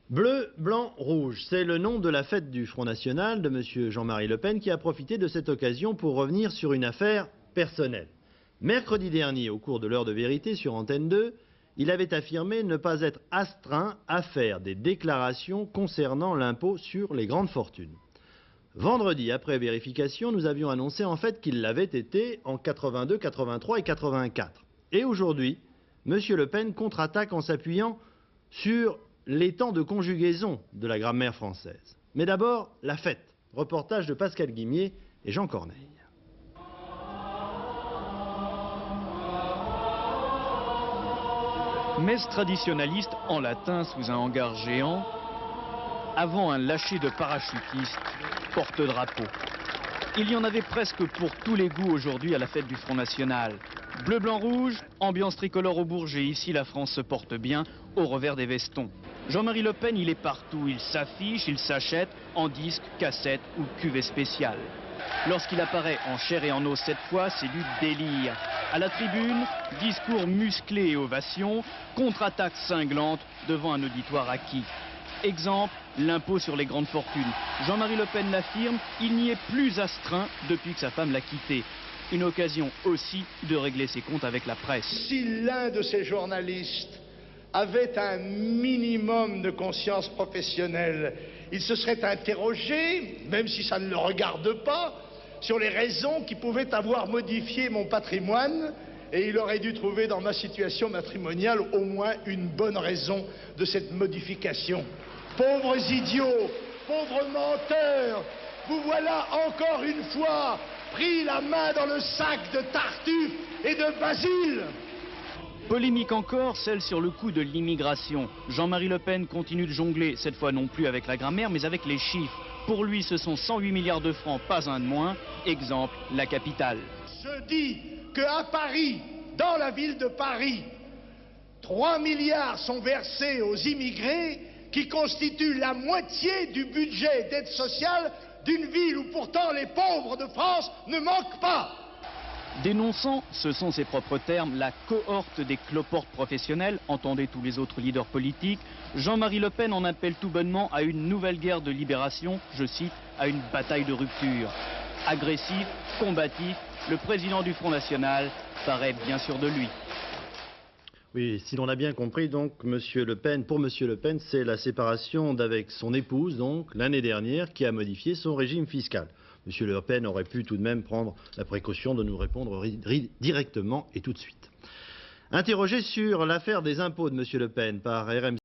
Bleu, blanc, rouge, c'est le nom de la fête du Front National de M. Jean-Marie Le Pen qui a profité de cette occasion pour revenir sur une affaire personnelle. Mercredi dernier, au cours de l'heure de vérité sur Antenne 2, il avait affirmé ne pas être astreint à faire des déclarations concernant l'impôt sur les grandes fortunes. Vendredi, après vérification, nous avions annoncé en fait qu'il l'avait été en 82, 83 et 84. Et aujourd'hui, M. Le Pen contre-attaque en s'appuyant sur les temps de conjugaison de la grammaire française. Mais d'abord, la fête. Reportage de Pascal Guimier et Jean Corneille. Messe traditionnaliste en latin sous un hangar géant, avant un lâcher de parachutistes porte-drapeau. Il y en avait presque pour tous les goûts aujourd'hui à la fête du Front National. Bleu, blanc, rouge, ambiance tricolore au Bourget. Ici, la France se porte bien au revers des vestons. Jean-Marie Le Pen, il est partout. Il s'affiche, il s'achète en disque, cassette ou cuvée spéciale. Lorsqu'il apparaît en chair et en os cette fois, c'est du délire. À la tribune, discours musclé et ovation, contre-attaque cinglante devant un auditoire acquis. Exemple, l'impôt sur les grandes fortunes. Jean-Marie Le Pen l'affirme, il n'y est plus astreint depuis que sa femme l'a quitté. Une occasion aussi de régler ses comptes avec la presse. Si l'un de ces journalistes avait un minimum de conscience professionnelle, il se serait interrogé, même si ça ne le regarde pas, sur les raisons qui pouvaient avoir modifié mon patrimoine, et il aurait dû trouver dans ma situation matrimoniale au moins une bonne raison de cette modification. Pauvres idiots, pauvres menteurs, vous voilà encore une fois pris la main dans le sac de Tartuffe et de Basile. Polémique encore, celle sur le coût de l'immigration. Jean-Marie Le Pen continue de jongler, cette fois non plus avec la grammaire, mais avec les chiffres. Pour lui, ce sont 108 milliards de francs, pas un de moins. Exemple, la capitale. Je dis qu'à Paris, dans la ville de Paris, 3 milliards sont versés aux immigrés, qui constituent la moitié du budget d'aide sociale d'une ville où pourtant les pauvres de France ne manquent pas. Dénonçant, ce sont ses propres termes, la cohorte des cloportes professionnels, entendez tous les autres leaders politiques, Jean-Marie Le Pen en appelle tout bonnement à une nouvelle guerre de libération, je cite, à une bataille de rupture. Agressif, combatif, le président du Front National paraît bien sûr de lui. Oui, si l'on a bien compris, donc, pour M. Le Pen, c'est la séparation d'avec son épouse, donc, l'année dernière, qui a modifié son régime fiscal. M. Le Pen aurait pu tout de même prendre la précaution de nous répondre directement et tout de suite. Interrogé sur l'affaire des impôts de M. Le Pen par RMC.